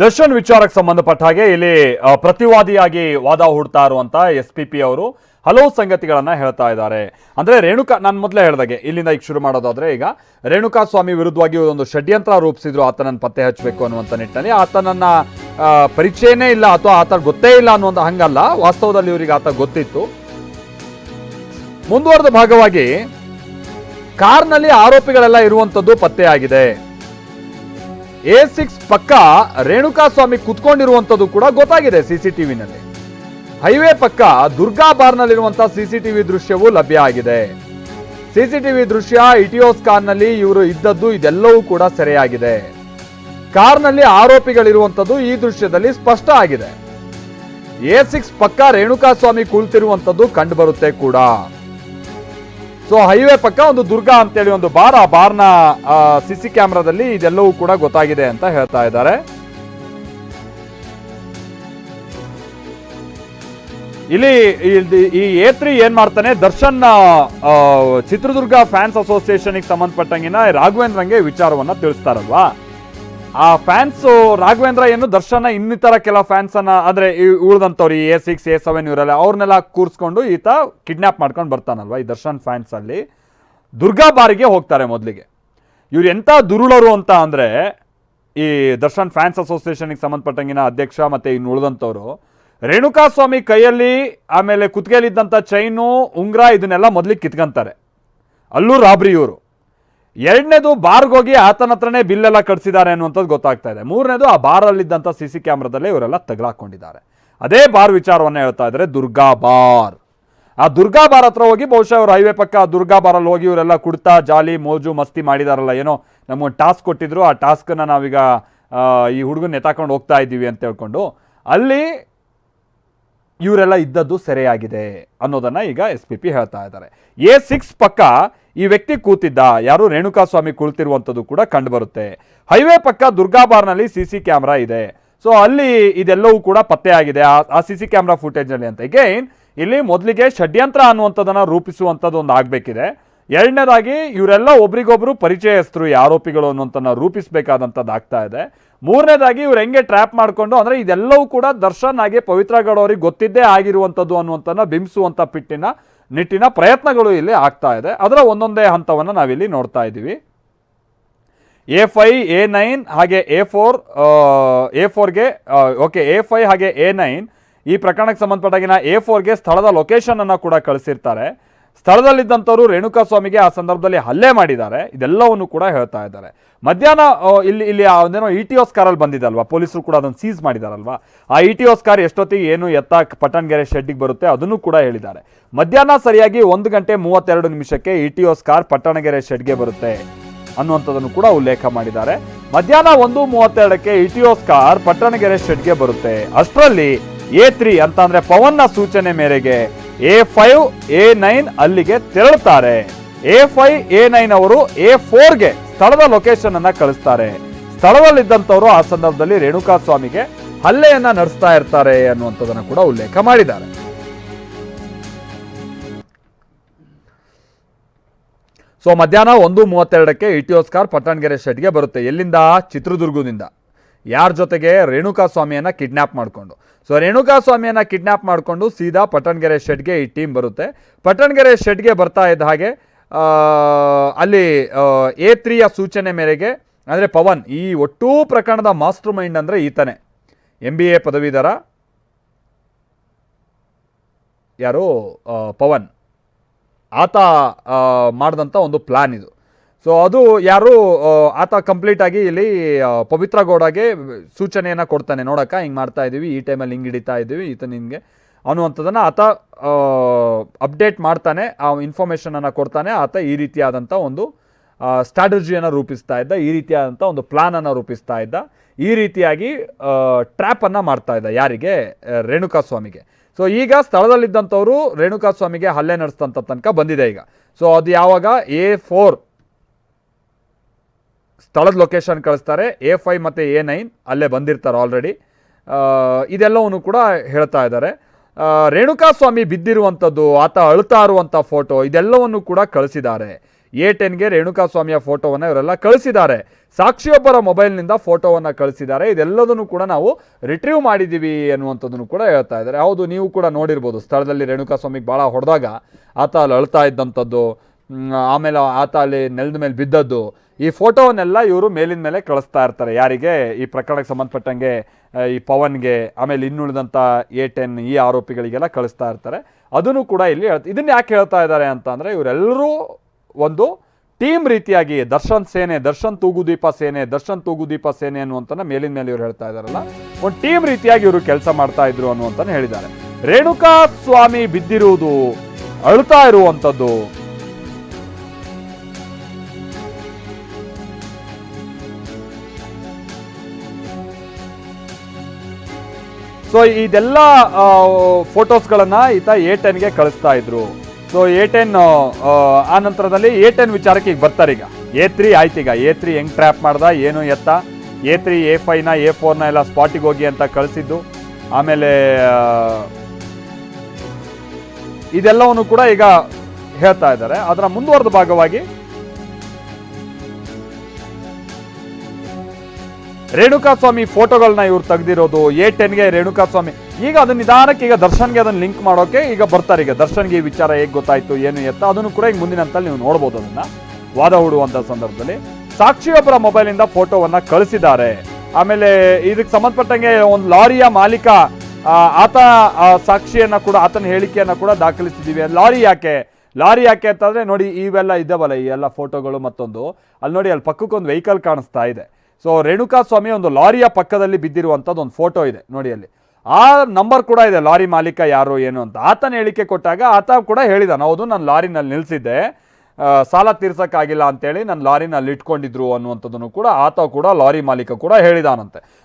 ದರ್ಶನ್ ವಿಚಾರಕ್ಕೆ ಸಂಬಂಧಪಟ್ಟ ಹಾಗೆ ಇಲ್ಲಿ ಪ್ರತಿವಾದಿಯಾಗಿ ವಾದ ಹೂಡ್ತಾ ಇರುವಂತ SPP ಅವರು ಹಲವು ಸಂಗತಿಗಳನ್ನ ಹೇಳ್ತಾ ಇದ್ದಾರೆ. ಅಂದ್ರೆ ರೇಣುಕಾ, ನಾನು ಮೊದಲೇ ಹೇಳಿದಾಗೆ ಇಲ್ಲಿಂದ ಈಗ ಶುರು ಮಾಡೋದಾದ್ರೆ, ಈಗ ರೇಣುಕಾ ಸ್ವಾಮಿ ವಿರುದ್ಧವಾಗಿ ಒಂದು ಷಡ್ಯಂತ್ರ ರೂಪಿಸಿದ್ರು ಆತನನ್ನು ಪತ್ತೆ ಹಚ್ಚಬೇಕು ಅನ್ನುವಂಥ ನಿಟ್ಟಿನಲ್ಲಿ. ಆತನನ್ನ ಪರಿಚಯನೇ ಇಲ್ಲ ಅಥವಾ ಆತ ಗೊತ್ತೇ ಇಲ್ಲ ಅನ್ನುವಂಥ ಹಂಗಲ್ಲ, ವಾಸ್ತವದಲ್ಲಿ ಇವರಿಗೆ ಆತ ಗೊತ್ತಿತ್ತು. ಮುಂದುವರೆದ ಭಾಗವಾಗಿ ಕಾರ್ನಲ್ಲಿ ಆರೋಪಿಗಳೆಲ್ಲ ಇರುವಂತದ್ದು ಪತ್ತೆಯಾಗಿದೆ. A6 ಪಕ್ಕ ರೇಣುಕಾ ಸ್ವಾಮಿ ಕುತ್ಕೊಂಡಿರುವಂತದ್ದು ಕೂಡ ಗೊತ್ತಾಗಿದೆ CCTVನಲ್ಲಿ. ಹೈವೇ ಪಕ್ಕ ದುರ್ಗಾ ಬಾರ್ನಲ್ಲಿರುವಂತಹ CCTV ದೃಶ್ಯವೂ ಲಭ್ಯ ಆಗಿದೆ. CCTV ದೃಶ್ಯ, ಇಟಿಯೋಸ್ ಕಾರ್ನಲ್ಲಿ ಇವರು ಇದ್ದದ್ದು ಇದೆಲ್ಲವೂ ಕೂಡ ಸೆರೆಯಾಗಿದೆ. ಕಾರ್ನಲ್ಲಿ ಆರೋಪಿಗಳಿರುವಂತದ್ದು ಈ ದೃಶ್ಯದಲ್ಲಿ ಸ್ಪಷ್ಟ ಆಗಿದೆ. A6 ಪಕ್ಕ ರೇಣುಕಾ ಸ್ವಾಮಿ ಕುಳಿತಿರುವಂತದ್ದು ಕಂಡು ಬರುತ್ತೆ ಕೂಡ. ಸೊ ಹೈವೇ ಪಕ್ಕ ಒಂದು ದುರ್ಗಾ ಅಂತೇಳಿ ಒಂದು ಬಾರ್, ಆ ಬಾರ್ನ CC ಕ್ಯಾಮ್ರಾದಲ್ಲಿ ಇದೆಲ್ಲವೂ ಕೂಡ ಗೊತ್ತಾಗಿದೆ ಅಂತ ಹೇಳ್ತಾ ಇದ್ದಾರೆ. ಇಲ್ಲಿ ಈ A3 ಏನ್ ಮಾಡ್ತಾನೆ, ದರ್ಶನ್ ಚಿತ್ರದುರ್ಗ ಫ್ಯಾನ್ಸ್ ಅಸೋಸಿಯೇಷನ್ ಸಂಬಂಧಪಟ್ಟಂಗಿನ ರಾಘವೇಂದ್ರಂಗೆ ವಿಚಾರವನ್ನ ತಿಳಿಸ್ತಾರಲ್ವಾ, ಆ ಫ್ಯಾನ್ಸ್ ರಾಘವೇಂದ್ರ ಏನು ದರ್ಶನ ಇನ್ನಿತರ ಕೆಲ ಫ್ಯಾನ್ಸ್ ಅನ್ನ, ಅಂದ್ರೆ ಉಳಿದಂತವ್ರು A6 A7 ಇವರೆಲ್ಲ ಅವ್ರನ್ನೆಲ್ಲ ಕೂರಿಸ್ಕೊಂಡು ಈತ ಕಿಡ್ನಾಪ್ ಮಾಡ್ಕೊಂಡು ಬರ್ತಾನಲ್ವಾ. ಈ ದರ್ಶನ್ ಫ್ಯಾನ್ಸ್ ಅಲ್ಲಿ ದುರ್ಗಾ ಬಾರಿಗೆ ಹೋಗ್ತಾರೆ ಮೊದಲಿಗೆ. ಇವ್ರು ಎಂತ ದುರುಳರು ಅಂತ ಅಂದ್ರೆ, ಈ ದರ್ಶನ್ ಫ್ಯಾನ್ಸ್ ಅಸೋಸಿಯೇಷನ್ಗೆ ಸಂಬಂಧಪಟ್ಟಂಗಿನ ಅಧ್ಯಕ್ಷ ಮತ್ತೆ ಇನ್ನು ಉಳಿದಂತವ್ರು ರೇಣುಕಾ ಸ್ವಾಮಿ ಕೈಯಲ್ಲಿ ಆಮೇಲೆ ಕುತ್ತಿಗೆಯಲ್ಲಿದ್ದಂಥ ಚೈನು, ಉಂಗ್ರ ಇದನ್ನೆಲ್ಲ ಮೊದಲಿಗೆ ಕಿತ್ಕೊಂತಾರೆ. ಅಲ್ಲೂ ರಾಬ್ರಿ ಇವರು. ಎರಡನೇದು ಬಾರ್ಗೋಗಿ ಆತನ ಹತ್ರನೇ ಬಿಲ್ಲೆಲ್ಲ ಕಟ್ಸಿದ್ದಾರೆ ಅನ್ನುವಂಥದ್ದು ಗೊತ್ತಾಗ್ತಾ ಇದೆ. ಮೂರನೇದು ಆ ಬಾರಲ್ಲಿದ್ದಂಥ CC ಕ್ಯಾಮ್ರಾದಲ್ಲೇ ಇವರೆಲ್ಲ ತಗಲಾಕೊಂಡಿದ್ದಾರೆ. ಅದೇ ಬಾರ್ ವಿಚಾರವನ್ನ ಹೇಳ್ತಾ ಇದ್ದಾರೆ, ದುರ್ಗಾ ಬಾರ್. ಆ ದುರ್ಗಾ ಬಾರ್ ಹತ್ರ ಹೋಗಿ ಬಹುಶಃ ಅವರು ಹೈವೇ ಪಕ್ಕ ದುರ್ಗಾ ಬಾರಲ್ಲಿ ಹೋಗಿ ಇವರೆಲ್ಲ ಕುಡ್ತಾ ಜಾಲಿ ಮೋಜು ಮಸ್ತಿ ಮಾಡಿದಾರಲ್ಲ, ಏನೋ ನಮಗೊಂದು ಟಾಸ್ಕ್ ಕೊಟ್ಟಿದ್ರು, ಆ ಟಾಸ್ಕನ್ನ ನಾವೀಗ ಈ ಹುಡುಗನ ಎತ್ತಾಕೊಂಡು ಹೋಗ್ತಾ ಇದ್ದೀವಿ ಅಂತ ಹೇಳ್ಕೊಂಡು ಅಲ್ಲಿ ಇವರೆಲ್ಲ ಇದ್ದದ್ದು ಸೆರೆಯಾಗಿದೆ ಅನ್ನೋದನ್ನ ಈಗ SPP ಹೇಳ್ತಾ ಇದ್ದಾರೆ. A6 ಪಕ್ಕ ಈ ವ್ಯಕ್ತಿ ಕೂತಿದ್ದ, ಯಾರು ರೇಣುಕಾ ಸ್ವಾಮಿ ಕುಳಿತಿರುವಂಥದ್ದು ಕೂಡ ಕಂಡು ಬರುತ್ತೆ. ಹೈವೇ ಪಕ್ಕ ದುರ್ಗಾ ಬಾರ್ನಲ್ಲಿ CC ಕ್ಯಾಮ್ರಾ ಇದೆ. ಸೊ ಅಲ್ಲಿ ಇದೆಲ್ಲವೂ ಕೂಡ ಪತ್ತೆ ಆಗಿದೆ ಆ CC ಕ್ಯಾಮ್ರಾ ಫುಟೇಜ್ನಲ್ಲಿ ಅಂತ. ಅಗೈನ್ ಇಲ್ಲಿ ಮೊದಲಿಗೆ ಷಡ್ಯಂತ್ರ ಅನ್ನುವಂಥದ್ದನ್ನ ರೂಪಿಸುವಂಥದ್ದು ಒಂದು ಆಗಬೇಕಿದೆ. ಎರಡನೇದಾಗಿ ಇವರೆಲ್ಲ ಒಬ್ರಿಗೊಬ್ರು ಪರಿಚಯಸ್ಥರು, ಈ ಆರೋಪಿಗಳು ಅನ್ನುವಂಥನ್ನ ರೂಪಿಸಬೇಕಾದಂಥದ್ದು ಆಗ್ತಾ ಇದೆ. ಮೂರನೇದಾಗಿ ಇವ್ರು ಹೆಂಗೆ ಟ್ರ್ಯಾಪ್ ಮಾಡಿಕೊಂಡು, ಅಂದ್ರೆ ಇದೆಲ್ಲವೂ ಕೂಡ ದರ್ಶನ್ ಹಾಗೆ ಪವಿತ್ರ ಗೌಡ ಅವರಿಗೆ ಗೊತ್ತಿದ್ದೇ ಆಗಿರುವಂಥದ್ದು ಅನ್ನುವಂಥನ್ನ ಬಿಂಬಿಸುವಂಥ ನಿಟ್ಟಿನ ಪ್ರಯತ್ನಗಳು ಇಲ್ಲಿ ಆಗ್ತಾ ಇದೆ. ಅದರ ಒಂದೊಂದೇ ಹಂತವನ್ನು ನಾವಿಲ್ಲಿ ನೋಡ್ತಾ ಇದ್ದೀವಿ. A5 A9 ಹಾಗೆ A4ಗೆ A5 ಹಾಗೆ A9 ಈ ಪ್ರಕರಣಕ್ಕೆ ಸಂಬಂಧಪಟ್ಟಾಗಿನ A4ಗೆ ಸ್ಥಳದ ಲೊಕೇಶನ್ ಅನ್ನ ಕೂಡ ಕಳಿಸಿರ್ತಾರೆ. ಸ್ಥಳದಲ್ಲಿದ್ದಂಥವ್ರು ರೇಣುಕಾ ಸ್ವಾಮಿಗೆ ಆ ಸಂದರ್ಭದಲ್ಲಿ ಹಲ್ಲೆ ಮಾಡಿದ್ದಾರೆ, ಇದೆಲ್ಲವನ್ನು ಕೂಡ ಹೇಳ್ತಾ ಇದ್ದಾರೆ. ಮಧ್ಯಾಹ್ನ ಇಲ್ಲಿ ಅದೇನೋ ಇಟಿಯೋಸ್ ಕಾರಲ್ಲಿ ಬಂದಿದ್ದಲ್ವಾ, ಪೊಲೀಸರು ಕೂಡ ಅದನ್ನು ಸೀಸ್ ಮಾಡಿದಾರಲ್ವಾ. ಆ ಇಟಿಯೋಸ್ ಕಾರ್ ಎಷ್ಟೊತ್ತಿಗೆ ಏನು ಎತ್ತ ಪಟ್ಟಣಗೆರೆ ಶೆಡ್ಡಿಗೆ ಬರುತ್ತೆ ಅದನ್ನು ಕೂಡ ಹೇಳಿದ್ದಾರೆ. ಮಧ್ಯಾಹ್ನ ಸರಿಯಾಗಿ 1:32 ಇಟಿಯೋಸ್ ಕಾರ್ ಪಟ್ಟಣಗೆರೆ ಶೆಡ್ಗೆ ಬರುತ್ತೆ ಅನ್ನುವಂಥದ್ದನ್ನು ಕೂಡ ಉಲ್ಲೇಖ ಮಾಡಿದ್ದಾರೆ. ಮಧ್ಯಾಹ್ನ 1:32 ಇಟಿಯೋಸ್ ಕಾರ್ ಪಟ್ಟಣಗೆರೆ ಶೆಡ್ಗೆ ಬರುತ್ತೆ. ಅಷ್ಟರಲ್ಲಿ A3 ಅಂತ ಅಂದ್ರೆ ಪವನ್ನ ಸೂಚನೆ ಮೇರೆಗೆ A5 A9 ಅಲ್ಲಿಗೆ ತೆರಳುತ್ತಾರೆ. A5 A9 ಅವರು A4ಗೆ ಸ್ಥಳದ ಲೊಕೇಶನ್ ಅನ್ನ ಕಳಿಸ್ತಾರೆ. ಸ್ಥಳದಲ್ಲಿದ್ದಂಥವ್ರು ಆ ಸಂದರ್ಭದಲ್ಲಿ ರೇಣುಕಾ ಸ್ವಾಮಿಗೆ ಹಲ್ಲೆಯನ್ನ ನಡೆಸ್ತಾ ಇರ್ತಾರೆ ಅನ್ನುವಂಥದ್ದನ್ನು ಕೂಡ ಉಲ್ಲೇಖ ಮಾಡಿದ್ದಾರೆ. ಸೊ ಮಧ್ಯಾಹ್ನ 1:32 ಇಟಿಯೋಸ್ ಕಾರ್ ಪಟ್ಟಣಗೆರೆ ಶೆಡ್ಗೆ ಬರುತ್ತೆ. ಎಲ್ಲಿಂದ? ಚಿತ್ರದುರ್ಗದಿಂದ. ಯಾರ ಜೊತೆಗೆ? ರೇಣುಕಾ ಸ್ವಾಮಿಯನ್ನ ಕಿಡ್ನಾಪ್ ಮಾಡಿಕೊಂಡು. ಸೊ ರೇಣುಕಾ ಸ್ವಾಮಿಯನ್ನ ಕಿಡ್ನಾಪ್ ಮಾಡಿಕೊಂಡು ಸೀದಾ ಪಟ್ಟಣಗೆರೆ ಶೆಡ್ಗೆ ಈ ಟೀಮ್ ಬರುತ್ತೆ. ಪಟ್ಟಣಗೆರೆ ಶೆಡ್ಗೆ ಬರ್ತಾ ಇದ್ದ ಹಾಗೆ ಅಲ್ಲಿ A3ಯ ಸೂಚನೆ ಮೇರೆಗೆ, ಅಂದರೆ ಪವನ್, ಈ ಒಟ್ಟೂ ಪ್ರಕರಣದ ಮಾಸ್ಟರ್ ಮೈಂಡ್ ಅಂದರೆ ಈತನೇ, MBA ಪದವೀಧರ ಯಾರು ಪವನ್, ಆತ ಮಾಡಿದಂಥ ಒಂದು ಪ್ಲಾನ್ ಇದು. ಸೊ ಅದು ಯಾರು ಆತ ಕಂಪ್ಲೀಟ್ ಆಗಿ ಇಲ್ಲಿ ಪವಿತ್ರ ಗೌಡಗೆ ಸೂಚನೆಯನ್ನು ಕೊಡ್ತಾನೆ, ನೋಡಕ್ಕ ಹಿಂಗೆ ಮಾಡ್ತಾ ಇದ್ದೀವಿ, ಈ ಟೈಮಲ್ಲಿ ಹಿಂಗೆ ಹಿಡಿತಾ ಇದ್ದೀವಿ ಈತ ನಿನಗೆ ಅನ್ನುವಂಥದ್ದನ್ನು ಆತ ಅಪ್ಡೇಟ್ ಮಾಡ್ತಾನೆ, ಆ ಇನ್ಫಾರ್ಮೇಷನನ್ನು ಕೊಡ್ತಾನೆ. ಆತ ಈ ರೀತಿಯಾದಂಥ ಒಂದು ಸ್ಟ್ರಾಟಜಿಯನ್ನು ರೂಪಿಸ್ತಾ ಇದ್ದ, ಈ ರೀತಿಯಾದಂಥ ಒಂದು ಪ್ಲಾನನ್ನು ರೂಪಿಸ್ತಾ ಇದ್ದ, ಈ ರೀತಿಯಾಗಿ ಟ್ರ್ಯಾಪನ್ನು ಮಾಡ್ತಾ ಇದ್ದ. ಯಾರಿಗೆ? ರೇಣುಕಾ ಸ್ವಾಮಿಗೆ. ಸೊ ಈಗ ಸ್ಥಳದಲ್ಲಿದ್ದಂಥವರು ರೇಣುಕಾ ಸ್ವಾಮಿಗೆ ಹಲ್ಲೆ ನಡೆಸ್ತಂಥ ತನಕ ಬಂದಿದೆ ಈಗ. ಸೊ ಅದು ಯಾವಾಗ? A4 ಸ್ಥಳದ ಲೊಕೇಶನ್ ಕಳಿಸ್ತಾರೆ, A5 ಮತ್ತು A9 ಅಲ್ಲೇ ಬಂದಿರ್ತಾರೆ ಆಲ್ರೆಡಿ. ಇದೆಲ್ಲವನ್ನು ಕೂಡ ಹೇಳ್ತಾ ಇದ್ದಾರೆ. ರೇಣುಕಾ ಸ್ವಾಮಿ ಬಿದ್ದಿರುವಂಥದ್ದು, ಆತ ಅಳ್ತಾ ಇರುವಂಥ ಫೋಟೋ, ಇದೆಲ್ಲವನ್ನು ಕೂಡ ಕಳಿಸಿದ್ದಾರೆ. A10ಗೆ ರೇಣುಕಾಸ್ವಾಮಿಯ ಫೋಟೋವನ್ನು ಇವರೆಲ್ಲ ಕಳಿಸಿದ್ದಾರೆ. ಸಾಕ್ಷಿಯೊಬ್ಬರ ಮೊಬೈಲ್ನಿಂದ ಫೋಟೋವನ್ನು ಕಳಿಸಿದ್ದಾರೆ. ಇದೆಲ್ಲದನ್ನು ಕೂಡ ನಾವು ರಿಟ್ರೀವ್ ಮಾಡಿದ್ದೀವಿ ಅನ್ನುವಂಥದ್ದನ್ನು ಕೂಡ ಹೇಳ್ತಾ ಇದ್ದಾರೆ. ಹೌದು, ನೀವು ಕೂಡ ನೋಡಿರ್ಬೋದು, ಸ್ಥಳದಲ್ಲಿ ರೇಣುಕಾಸ್ವಾಮಿಗೆ ಭಾಳ ಹೊಡೆದಾಗ ಆತ ಅಲ್ಲಿ ಅಳ್ತಾ ಇದ್ದಂಥದ್ದು, ಆಮೇಲೆ ಆತ ಅಲ್ಲಿ ನೆಲದ ಮೇಲೆ ಬಿದ್ದದ್ದು, ಈ ಫೋಟೋವನ್ನೆಲ್ಲ ಇವರು ಮೇಲಿನ ಮೇಲೆ ಕಳಿಸ್ತಾ ಇರ್ತಾರೆ. ಯಾರಿಗೆ? ಈ ಪ್ರಕರಣಕ್ಕೆ ಸಂಬಂಧಪಟ್ಟಂಗೆ ಈ ಪವನ್ಗೆ, ಆಮೇಲೆ ಇನ್ನುಳಿದಂಥ A10 ಈ ಆರೋಪಿಗಳಿಗೆಲ್ಲ ಕಳಿಸ್ತಾ ಇರ್ತಾರೆ. ಅದನ್ನು ಕೂಡ ಇಲ್ಲಿ ಇದನ್ನು ಯಾಕೆ ಹೇಳ್ತಾ ಇದ್ದಾರೆ ಅಂತ ಅಂದರೆ, ಇವರೆಲ್ಲರೂ ಒಂದು ಟೀಮ್ ರೀತಿಯಾಗಿ ದರ್ಶನ್ ಸೇನೆ, ದರ್ಶನ್ ತೂಗುದೀಪ ಸೇನೆ, ದರ್ಶನ್ ತೂಗುದೀಪ ಸೇನೆ ಅನ್ನುವಂಥನ್ನ ಮೇಲಿನ ಮೇಲೆ ಇವ್ರು ಹೇಳ್ತಾ ಇದ್ದಾರಲ್ಲ, ಒಂದು ಟೀಮ್ ರೀತಿಯಾಗಿ ಇವರು ಕೆಲಸ ಮಾಡ್ತಾ ಇದ್ರು ಅನ್ನುವಂಥದ್ದು ಹೇಳಿದ್ದಾರೆ. ರೇಣುಕಾ ಸ್ವಾಮಿ ಬಿದ್ದಿರುವುದು, ಅಳ್ತಾ ಇರುವಂಥದ್ದು, ಸೊ ಇದೆಲ್ಲ ಫೋಟೋಸ್ಗಳನ್ನು ಈತ A10ಗೆ ಕಳಿಸ್ತಾ ಇದ್ರು. ಸೊ A10 ಆ ನಂತರದಲ್ಲಿ A10 ವಿಚಾರಕ್ಕೆ ಈಗ ಬರ್ತಾರೆ. ಈಗ A3 ಆಯ್ತು. ಈಗ A3 ಹೆಂಗ್ ಟ್ರ್ಯಾಪ್ ಮಾಡ್ದ, ಏನು ಎತ್ತ, A3 A5ನ A4ನ ಎಲ್ಲ ಸ್ಪಾಟಿಗೆ ಹೋಗಿ ಅಂತ ಕಳಿಸಿದ್ದು, ಆಮೇಲೆ ಇದೆಲ್ಲವನ್ನು ಕೂಡ ಈಗ ಹೇಳ್ತಾ ಇದ್ದಾರೆ. ಅದರ ಮುಂದುವರೆದ ಭಾಗವಾಗಿ ರೇಣುಕಾಸ್ವಾಮಿ ಫೋಟೋಗಳನ್ನ ಇವ್ರು ತೆಗೆದಿರೋದು, A10ಗೆ ರೇಣುಕಾಸ್ವಾಮಿ, ಈಗ ಅದನ್ನ ನಿಧಾನಕ್ಕೆ ಈಗ ದರ್ಶನ್ಗೆ ಅದನ್ನ ಲಿಂಕ್ ಮಾಡೋಕೆ ಈಗ ಬರ್ತಾರೆ. ಈಗ ದರ್ಶನ್ಗೆ ಈ ವಿಚಾರ ಹೇಗೆ ಗೊತ್ತಾಯ್ತು, ಏನು ಎತ್ತ, ಅದನ್ನು ಕೂಡ ಈಗ ಮುಂದಿನ ಹಂತದಲ್ಲಿ ನೀವು ನೋಡ್ಬೋದು. ಅದನ್ನ ವಾದ ಹೂಡುವಂಥ ಸಂದರ್ಭದಲ್ಲಿ ಸಾಕ್ಷಿಯೊಬ್ಬರ ಮೊಬೈಲಿಂದ ಫೋಟೋವನ್ನ ಕಳಿಸಿದ್ದಾರೆ. ಆಮೇಲೆ ಇದಕ್ಕೆ ಸಂಬಂಧಪಟ್ಟಂಗೆ ಒಂದು ಲಾರಿಯ ಮಾಲೀಕ, ಆತ ಸಾಕ್ಷಿಯನ್ನ ಕೂಡ, ಆತನ ಹೇಳಿಕೆಯನ್ನ ಕೂಡ ದಾಖಲಿಸಿದ್ದೀವಿ. ಲಾರಿ ಯಾಕೆ ಅಂತಂದ್ರೆ ನೋಡಿ, ಇವೆಲ್ಲ ಇದ್ದಾವಲ್ಲ ಈ ಎಲ್ಲ ಫೋಟೋಗಳು. ಮತ್ತೊಂದು ಅಲ್ಲಿ ನೋಡಿ, ಅಲ್ಲಿ ಪಕ್ಕಕ್ಕೊಂದು ವೆಹಿಕಲ್ ಕಾಣಿಸ್ತಾ ಇದೆ. ಸೊ ರೇಣುಕಾಸ್ವಾಮಿ ಒಂದು ಲಾರಿಯ ಪಕ್ಕದಲ್ಲಿ ಬಿದ್ದಿರುವಂಥದ್ದು ಒಂದು ಫೋಟೋ ಇದೆ ನೋಡಿ. ಅಲ್ಲಿ ಆ ನಂಬರ್ ಕೂಡ ಇದೆ, ಲಾರಿ ಮಾಲೀಕ ಯಾರು ಏನು ಅಂತ. ಆತನ ಹೇಳಿಕೆ ಕೊಟ್ಟಾಗ ಆತ ಕೂಡ ಹೇಳಿದಾನೆ, ಹೌದು ನಾನು ಲಾರಿನಲ್ಲಿ ನಿಲ್ಲಿಸಿದ್ದೆ, ಸಾಲ ತೀರ್ಸೋಕ್ಕಾಗಿಲ್ಲ ಅಂತೇಳಿ ನಾನು ಲಾರಿನಲ್ಲಿ ಇಟ್ಕೊಂಡಿದ್ರು ಅನ್ನುವಂಥದ್ದನ್ನು ಕೂಡ ಆತ ಕೂಡ, ಲಾರಿ ಮಾಲೀಕ ಕೂಡ ಹೇಳಿದಾನಂತೆ.